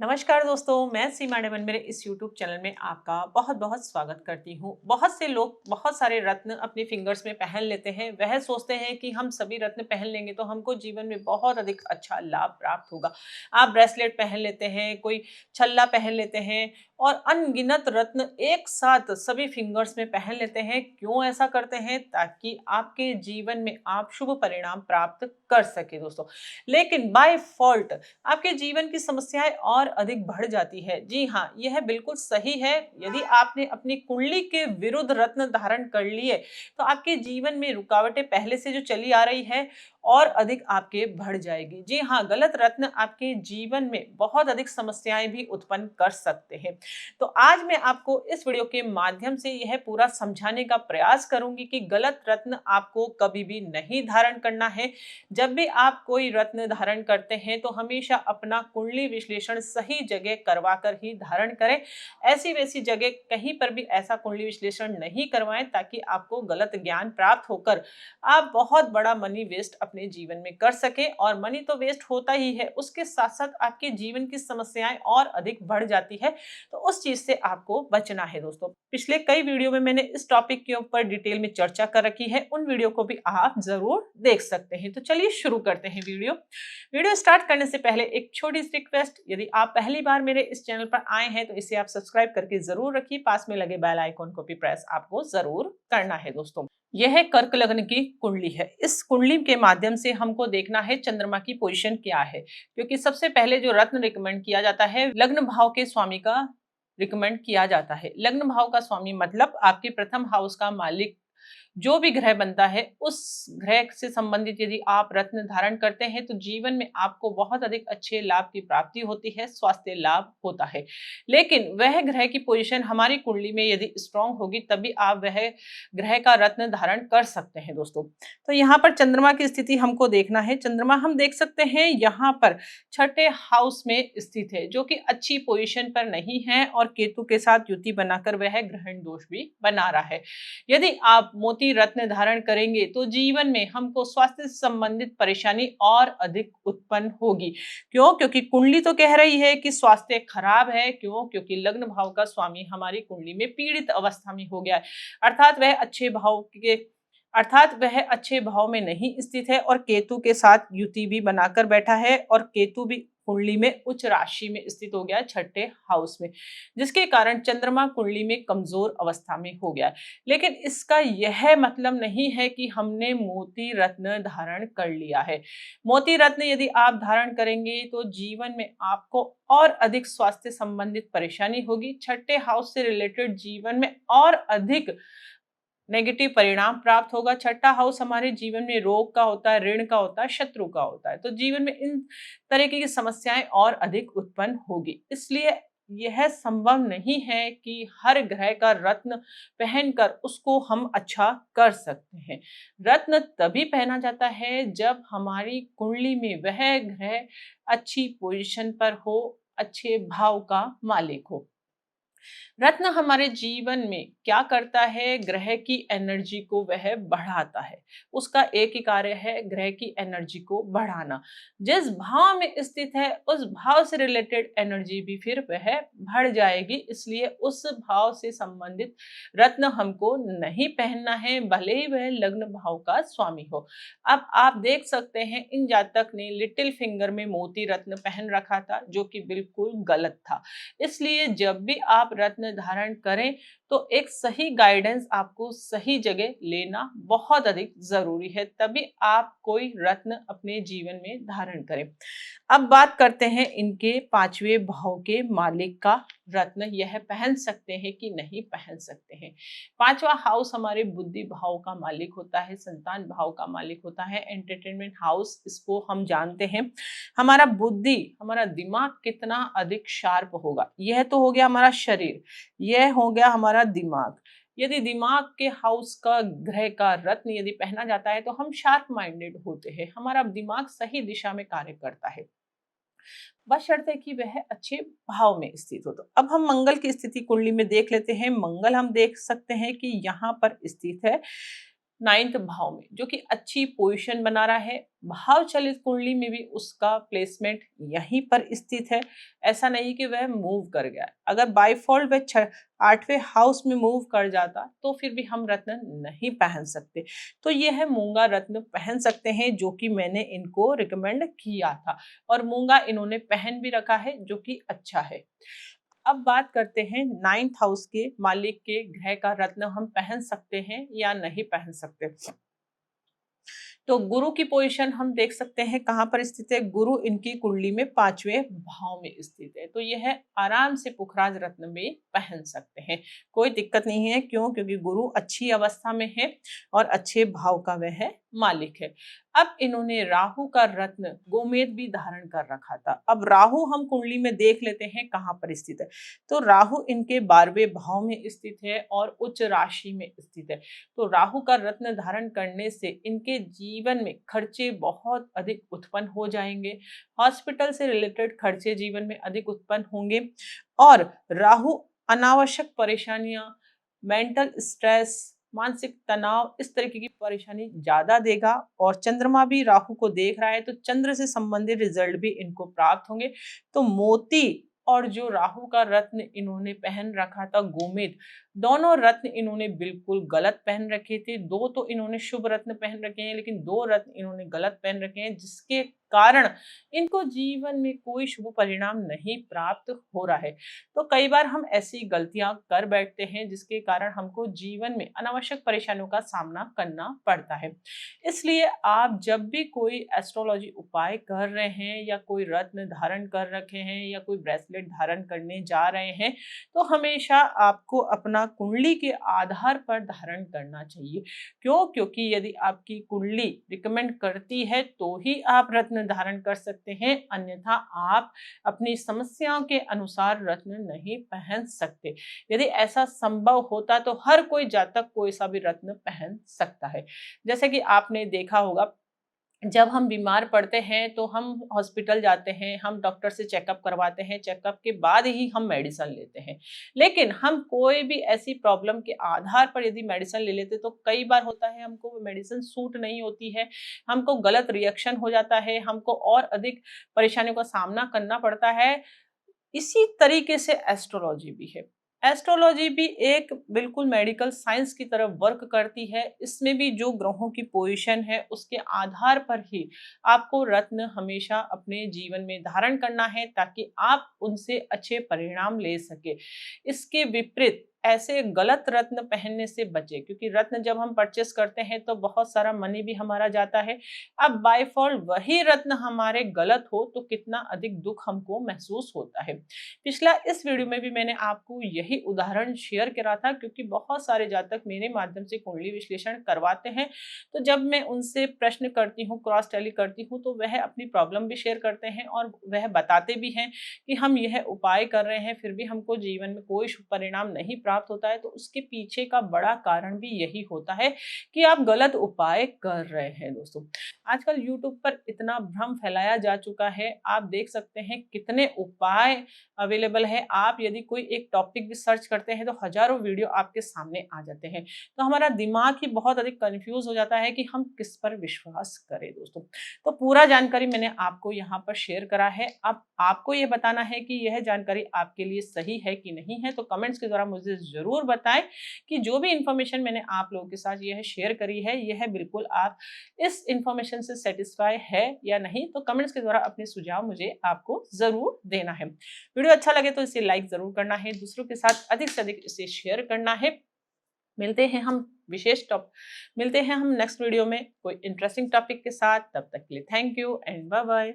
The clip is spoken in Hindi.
नमस्कार दोस्तों, मैं सीमा डेमन मेरे इस YouTube चैनल में आपका बहुत बहुत स्वागत करती हूँ। बहुत से लोग बहुत सारे रत्न अपने फिंगर्स में पहन लेते हैं। वह सोचते हैं कि हम सभी रत्न पहन लेंगे तो हमको जीवन में बहुत अधिक अच्छा लाभ प्राप्त होगा। आप ब्रेसलेट पहन लेते हैं, कोई छल्ला पहन लेते हैं और अनगिनत रत्न एक साथ सभी फिंगर्स में पहन लेते हैं। क्यों ऐसा करते हैं? ताकि आपके जीवन में आप शुभ परिणाम प्राप्त कर सके दोस्तों। लेकिन बाय फॉल्ट आपके जीवन की समस्याएं और अधिक बढ़ जाती है। जी हाँ, यह बिल्कुल सही है। यदि आपने अपनी कुंडली के विरुद्ध रत्न धारण कर लिए तो आपके जीवन में रुकावटें पहले से जो चली आ रही है और अधिक आपके बढ़ जाएगी। जी हाँ, गलत रत्न आपके जीवन में बहुत अधिक समस्याएं भी उत्पन्न कर सकते हैं। तो आज मैं आपको इस वीडियो के माध्यम से यह पूरा समझाने का प्रयास करूंगी कि गलत रत्न आपको कभी भी नहीं धारण करना है। जब भी आप कोई रत्न धारण करते हैं तो हमेशा अपना कुंडली विश्लेषण सही जगह करवा कर ही धारण करें। ऐसी वैसी जगह कहीं पर भी ऐसा कुंडली विश्लेषण नहीं करवाएं ताकि आपको गलत ज्ञान प्राप्त होकर आप बहुत बड़ा मनी वेस्ट अपने जीवन में कर सके। और मनी तो वेस्ट होता ही है, उसके साथ साथ आपके जीवन की समस्याएं और अधिक बढ़ जाती है। तो उस चीज से आपको बचना है दोस्तों। पिछले कई वीडियो में मैंने इस टॉपिक के ऊपर डिटेल में चर्चा कर रखी है, उन वीडियो को भी आप जरूर देख सकते हैं। तो चलिए शुरू करते हैं वीडियो स्टार्ट करने से पहले एक छोटी सी रिक्वेस्ट, यदि आप पहली बार मेरे इस चैनल पर आए हैं तो इसे आप सब्सक्राइब करके जरूर रखिए। पास में लगे बेल आइकॉन को भी प्रेस आपको जरूर करना है दोस्तों। यह कर्क लग्न की कुंडली है। इस कुंडली के माध्यम से हमको देखना है चंद्रमा की पोजीशन क्या है, क्योंकि सबसे पहले जो रत्न रिकमेंड किया जाता है लग्न भाव के स्वामी का रिकमेंड किया जाता है। लग्न भाव का स्वामी मतलब आपके प्रथम हाउस का मालिक। जो भी ग्रह बनता है उस ग्रह से संबंधित यदि आप रत्न धारण करते हैं तो जीवन में आपको बहुत अधिक अच्छे लाभ की प्राप्ति होती है, स्वास्थ्य लाभ होता है। लेकिन वह ग्रह की पोजीशन हमारी कुंडली में यदि स्ट्रांग होगी तभी आप वह ग्रह का रत्न धारण कर सकते हैं दोस्तों। तो यहाँ पर चंद्रमा की स्थिति हमको देखना है। चंद्रमा हम देख सकते हैं यहाँ पर छठे हाउस में स्थित है, जो कि अच्छी पोजीशन पर नहीं है और केतु के साथ युति बनाकर वह ग्रहण दोष भी बना रहा है। यदि आप मोती रत्न धारण करेंगे तो जीवन में हमको स्वास्थ्य से संबंधित परेशानी और अधिक उत्पन्न होगी। क्यों? क्योंकि कुंडली तो कह रही है कि स्वास्थ्य खराब है। क्यों? क्योंकि लग्न भाव का स्वामी हमारी कुंडली में पीड़ित अवस्था में हो गया है, अर्थात वह अच्छे भाव के अर्थात वह अच्छे भाव में नहीं स्थित है और केतु के साथ युति भी बनाकर बैठा है और केतु भी कुंडली में उच्च राशि में स्थित हो गया है, छठे हाउस में, जिसके कारण चंद्रमा कुंडली में कमजोर अवस्था में हो गया है। लेकिन इसका यह मतलब नहीं है कि हमने मोती रत्न धारण कर लिया है। मोती रत्न यदि आप धारण करेंगे तो जीवन में आपको और अधिक स्वास्थ्य संबंधित परेशानी होगी। छठे हाउस से रिलेटेड जीवन में और अधिक नेगेटिव परिणाम प्राप्त होगा। छठा हाउस हमारे जीवन में रोग का होता है, ऋण का होता है, शत्रु का होता है। तो जीवन में इन तरीके की समस्याएं और अधिक उत्पन्न होगी। इसलिए यह संभव नहीं है कि हर ग्रह का रत्न पहनकर उसको हम अच्छा कर सकते हैं। रत्न तभी पहना जाता है जब हमारी कुंडली में वह ग्रह अच्छी पोजीशन पर हो, अच्छे भाव का मालिक हो। रत्न हमारे जीवन में क्या करता है? ग्रह की एनर्जी को वह बढ़ाता है। उसका एक ही कार्य है, ग्रह की एनर्जी को बढ़ाना। जिस भाव में स्थित है उस भाव से रिलेटेड एनर्जी भी फिर वह बढ़ जाएगी। इसलिए उस भाव से संबंधित रत्न हमको नहीं पहनना है, भले ही वह लग्न भाव का स्वामी हो। अब आप देख सकते हैं इन जातक ने लिटिल फिंगर में मोती रत्न पहन रखा था, जो कि बिल्कुल गलत था। इसलिए जब भी आप रत्न धारण करें तो एक सही गाइडेंस आपको सही जगह लेना बहुत अधिक जरूरी है, तभी आप कोई रत्न अपने जीवन में धारण करें। अब बात करते हैं इनके पांचवें भाव के मालिक का रत्न यह पहन सकते हैं कि नहीं पहन सकते हैं। पांचवा हाउस हमारे बुद्धि भाव का मालिक होता है, संतान भाव का मालिक होता है, एंटरटेनमेंट हाउस इसको हम जानते हैं। हमारा बुद्धि, हमारा दिमाग कितना अधिक शार्प होगा, यह तो हो गया हमारा शरीर, यह हो गया हमारा दिमाग। यदि दिमाग के हाउस का ग्रह का रत्न यदि पहना जाता है तो हम शार्प माइंडेड होते हैं, हमारा दिमाग सही दिशा में कार्य करता है, बशर्ते कि वह अच्छे भाव में स्थित हो। तो अब हम मंगल की स्थिति कुंडली में देख लेते हैं। मंगल हम देख सकते हैं कि यहाँ पर स्थित है 9th भाव में, जो कि अच्छी पोजीशन बना रहा है। भाव चलित कुंडली में भी उसका प्लेसमेंट यहीं पर स्थित है। ऐसा नहीं कि वह मूव कर गया है। अगर बाय डिफ़ॉल्ट वह 8वें हाउस में मूव कर जाता तो फिर भी हम रत्न नहीं पहन सकते। तो ये है मूंगा रत्न पहन सकते हैं, जो कि मैंने इनको रिकमेंड किया था और मूंगा इन्होंने पहन भी रखा है, जो कि अच्छा है। अब बात करते हैं 9th हाउस के मालिक के ग्रह का रत्न हम पहन सकते हैं या नहीं पहन सकते। तो गुरु की पोजीशन हम देख सकते हैं कहाँ पर स्थित है। गुरु इनकी कुंडली में 5वें भाव में स्थित है, तो यह आराम से पुखराज रत्न में पहन सकते हैं, कोई दिक्कत नहीं है। क्यों? क्योंकि गुरु अच्छी अवस्था में है और अच्छे भाव का वह मालिक है। अब इन्होंने राहु का रत्न गोमेद भी धारण कर रखा था। अब राहु हम कुंडली में देख लेते हैं कहाँ पर स्थित है। तो राहु इनके 12वें भाव में स्थित है और उच्च राशि में स्थित है। तो राहु का रत्न धारण करने से इनके जीवन में खर्चे बहुत अधिक उत्पन्न हो जाएंगे। हॉस्पिटल से रिलेटेड खर्चे जीवन में अधिक उत्पन्न होंगे और राहु अनावश्यक परेशानियां, मेंटल स्ट्रेस, मानसिक तनाव, इस तरीके की परेशानी ज्यादा देगा। और चंद्रमा भी राहु को देख रहा है, तो चंद्र से संबंधित रिजल्ट भी इनको प्राप्त होंगे। तो मोती और जो राहु का रत्न इन्होंने पहन रखा था गोमेद, दोनों रत्न इन्होंने बिल्कुल गलत पहन रखे थे। 2 तो इन्होंने शुभ रत्न पहन रखे हैं, लेकिन 2 रत्न इन्होंने गलत पहन रखे हैं, जिसके कारण इनको जीवन में कोई शुभ परिणाम नहीं प्राप्त हो रहा है। तो कई बार हम ऐसी गलतियां कर बैठते हैं, जिसके कारण हमको जीवन में अनावश्यक परेशानियों का सामना करना पड़ता है। इसलिए आप जब भी कोई एस्ट्रोलॉजी उपाय कर रहे हैं या कोई रत्न धारण कर रखे हैं या कोई ब्रेसलेट धारण करने जा रहे हैं, तो हमेशा आपको अपना कुंडली के आधार पर धारण करना चाहिए। क्यों? क्योंकि यदि आपकी कुंडली रिकमेंड करती है तो ही आप रत्न धारण कर सकते हैं, अन्यथा आप अपनी समस्याओं के अनुसार रत्न नहीं पहन सकते। यदि ऐसा संभव होता तो हर कोई जातक कोई सा भी रत्न पहन सकता है। जैसे कि आपने देखा होगा, जब हम बीमार पड़ते हैं तो हम हॉस्पिटल जाते हैं, हम डॉक्टर से चेकअप करवाते हैं, चेकअप के बाद ही हम मेडिसिन लेते हैं। लेकिन हम कोई भी ऐसी प्रॉब्लम के आधार पर यदि मेडिसिन ले लेते तो कई बार होता है हमको वो मेडिसिन सूट नहीं होती है, हमको गलत रिएक्शन हो जाता है, हमको और अधिक परेशानियों का सामना करना पड़ता है। इसी तरीके से एस्ट्रोलॉजी भी है। एस्ट्रोलॉजी भी एक बिल्कुल मेडिकल साइंस की तरह वर्क करती है। इसमें भी जो ग्रहों की पोजीशन है उसके आधार पर ही आपको रत्न हमेशा अपने जीवन में धारण करना है, ताकि आप उनसे अच्छे परिणाम ले सके। इसके विपरीत ऐसे गलत रत्न पहनने से बचे, क्योंकि रत्न जब हम परचेस करते हैं तो बहुत सारा मनी भी हमारा जाता है। अब बाय डिफ़ॉल्ट वही रत्न हमारे गलत हो तो कितना अधिक दुख हमको महसूस होता है। पिछला इस वीडियो में भी मैंने आपको यही उदाहरण शेयर करा था, क्योंकि बहुत सारे जातक मेरे माध्यम से कुंडली विश्लेषण करवाते हैं। तो जब मैं उनसे प्रश्न करती हूँ, क्रॉस टैली करती हूँ, तो वह अपनी प्रॉब्लम भी शेयर करते हैं और वह बताते भी हैं कि हम यह उपाय कर रहे हैं फिर भी हमको जीवन में कोई शुभ परिणाम नहीं प्राप्त होता है। तो उसके पीछे का बड़ा कारण भी यही होता है कि आप गलत उपाय कर रहे हैं। दोस्तों, आजकल यूट्यूब पर इतना भ्रम फैलाया जा चुका है, आप देख सकते हैं कितने उपाय अवेलेबल है। आप यदि कोई एक टॉपिक भी सर्च करते हैं तो हजारों वीडियो आपके सामने आ जाते हैं। तो हमारा दिमाग ही बहुत अधिक कंफ्यूज हो जाता है कि हम किस पर विश्वास करें। दोस्तों, तो पूरा जानकारी मैंने आपको यहाँ पर शेयर करा है। अब आपको ये बताना है कि यह जानकारी आपके लिए सही है कि नहीं है। तो कमेंट्स के द्वारा मुझे जरूर बताएं कि जो भी इंफॉर्मेशन मैंने आप लोगों के साथ यह शेयर करी है, यह बिल्कुल आप इस इंफॉर्मेशन से सेटिस्फाई है या नहीं। तो कमेंट्स के द्वारा अपने सुझाव मुझे आपको जरूर देना है। वीडियो अच्छा लगे तो इसे लाइक जरूर करना है, दूसरों के साथ अधिक से अधिक इसे शेयर करना है। मिलते हैं हम मिलते हैं हम नेक्स्ट वीडियो में कोई इंटरेस्टिंग टॉपिक के साथ। तब तक के लिए thank you and bye bye.